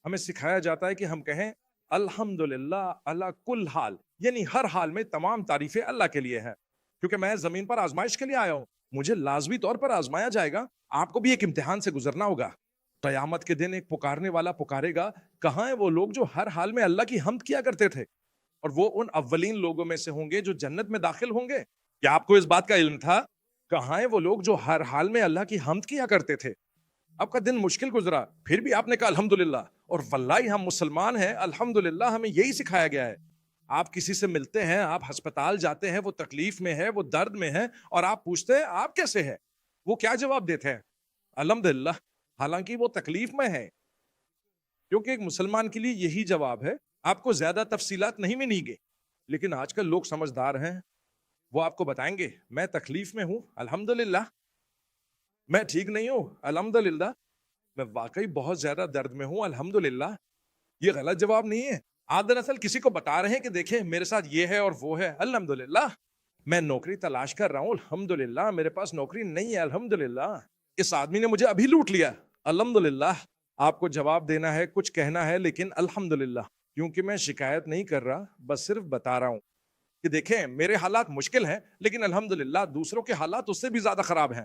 ہمیں سکھایا جاتا ہے کہ ہم کہیں الحمدللہ اللہ کل حال، یعنی ہر حال میں تمام تعریفیں اللہ کے لیے ہیں، کیونکہ میں زمین پر آزمائش کے لیے آیا ہوں، مجھے لازمی طور پر آزمایا جائے گا، آپ کو بھی ایک امتحان سے گزرنا ہوگا۔ قیامت کے دن ایک پکارنے والا پکارے گا، کہاں ہیں وہ لوگ جو ہر حال میں اللہ کی حمد کیا کرتے تھے؟ اور وہ ان اولین لوگوں میں سے ہوں گے جو جنت میں داخل ہوں گے۔ کیا آپ کو اس بات کا علم تھا؟ کہاں ہیں وہ لوگ جو ہر حال میں اللہ کی حمد کیا کرتے تھے؟ آپ کا دن مشکل گزرا، پھر بھی آپ نے کہا الحمدللہ، اور واللہ ہم مسلمان ہیں، الحمدللہ ہمیں یہی سکھایا گیا ہے۔ آپ کسی سے ملتے ہیں، آپ ہسپتال جاتے ہیں، وہ تکلیف میں ہے، وہ درد میں ہے، اور آپ پوچھتے ہیں آپ کیسے ہیں؟ وہ کیا جواب دیتے ہیں؟ الحمدللہ، حالانکہ وہ تکلیف میں ہے، کیونکہ ایک مسلمان کے لیے یہی جواب ہے۔ آپ کو زیادہ تفصیلات نہیں ملیں گے، لیکن آج کل لوگ سمجھدار ہیں، وہ آپ کو بتائیں گے میں تکلیف میں ہوں الحمدللہ، میں ٹھیک نہیں ہوں الحمدللہ، میں واقعی بہت زیادہ درد میں ہوں الحمدللہ۔ یہ غلط جواب نہیں ہے۔ آپ دراصل کسی کو بتا رہے ہیں کہ دیکھیں میرے ساتھ یہ ہے اور وہ ہے الحمدللہ، میں نوکری تلاش کر رہا ہوں الحمدللہ، میرے پاس نوکری نہیں ہے الحمدللہ، اس آدمی نے مجھے ابھی لوٹ لیا الحمدللہ۔ آپ کو جواب دینا ہے، کچھ کہنا ہے، لیکن الحمدللہ، کیونکہ میں شکایت نہیں کر رہا، بس صرف بتا رہا ہوں کہ دیکھیں میرے حالات مشکل ہیں، لیکن الحمدللہ دوسروں کے حالات اس سے بھی زیادہ خراب ہیں۔